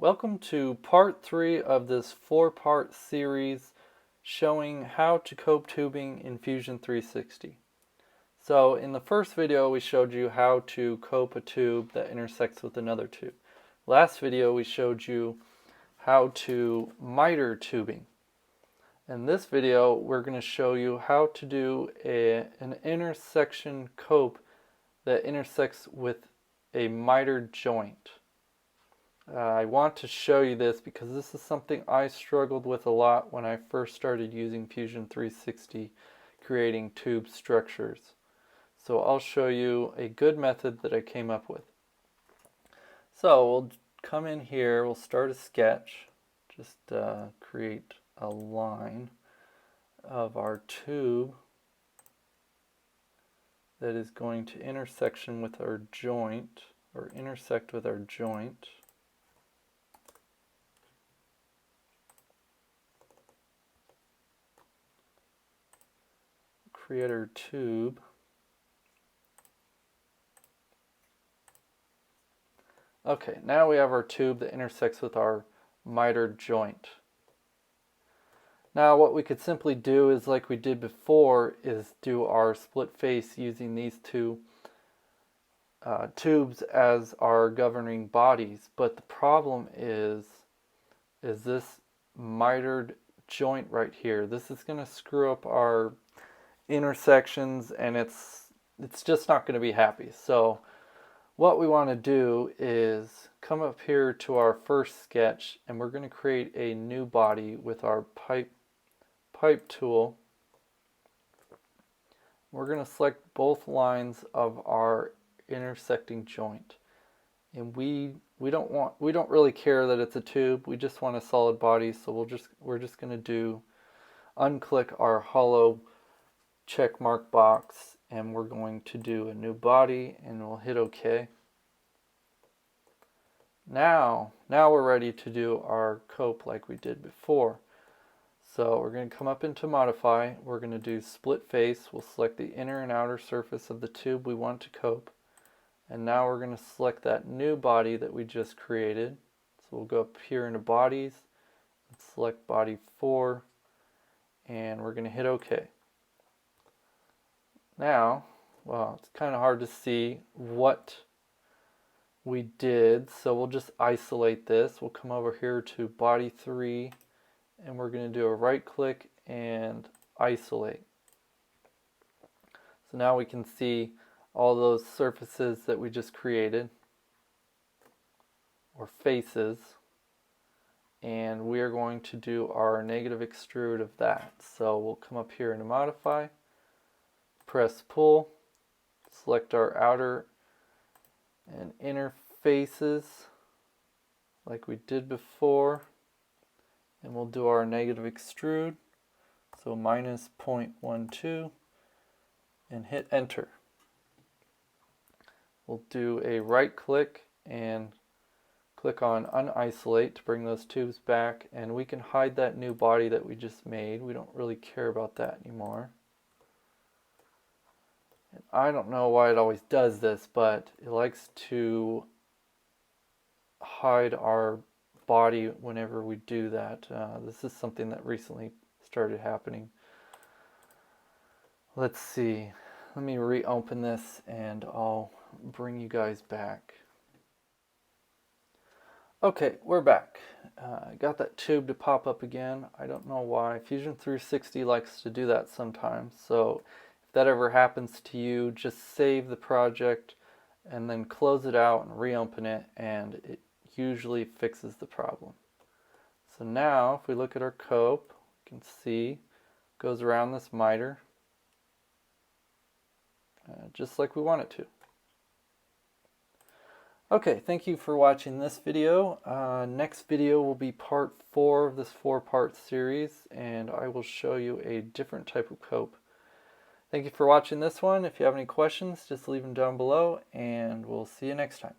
Welcome to part 3 of this 4-part series showing how to cope tubing in Fusion 360. So in the first video we showed you how to cope a tube that intersects with another tube. Last video we showed you how to miter tubing. In this video we're going to show you how to do an intersection cope that intersects with a mitered joint. I want to show you this because this is something I struggled with a lot when I first started using Fusion 360 creating tube structures. So I'll show you a good method that I came up with. So we'll come in here, we'll start a sketch, just create a line of our tube that is going to intersection with our joint, or intersect with our joint. Create our tube. Okay, now we have our tube that intersects with our mitered joint. Now what we could simply do is, like we did before, is do our split face using these two tubes as our governing bodies. But the problem is this mitered joint right here. This is going to screw up our intersections, and it's just not going to be happy. So what we want to do is come up here to our first sketch, and we're going to create a new body with our pipe tool. We're going to select both lines of our intersecting joint, and we don't really care that it's a tube. We just want a solid body, so we're just going to unclick our hollow check mark box, and we're going to do a new body, and we'll hit OK. Now we're ready to do our cope like we did before. So we're going to come up into modify, we're going to do split face, we'll select the inner and outer surface of the tube we want to cope, and now we're going to select that new body that we just created. So we'll go up here into bodies and select body 4, and we're going to hit OK. Now, well, it's kind of hard to see what we did, so we'll just isolate this. We'll come over here to body 3, and we're going to do a right click and isolate. So now we can see all those surfaces that we just created, or faces, and we are going to do our negative extrude of that. So we'll come up here into modify, press pull, select our outer and inner faces like we did before, and we'll do our negative extrude, so minus 0.12, and hit enter. We'll do a right click and click on unisolate to bring those tubes back, and we can hide that new body that we just made. We don't really care about that anymore. And I don't know why it always does this, but it likes to hide our body whenever we do that. This is something that recently started happening. Let's see. Let me reopen this and I'll bring you guys back. Okay, we're back. I got that tube to pop up again. I don't know why. Fusion 360 likes to do that sometimes. So if that ever happens to you, just save the project and then close it out and reopen it, and it usually fixes the problem. So now if we look at our cope, you can see it goes around this miter just like we want it to. Okay, thank you for watching this video. Next video will be part 4 of this 4-part series, and I will show you a different type of cope. Thank you for watching this one. If you have any questions, just leave them down below, and we'll see you next time.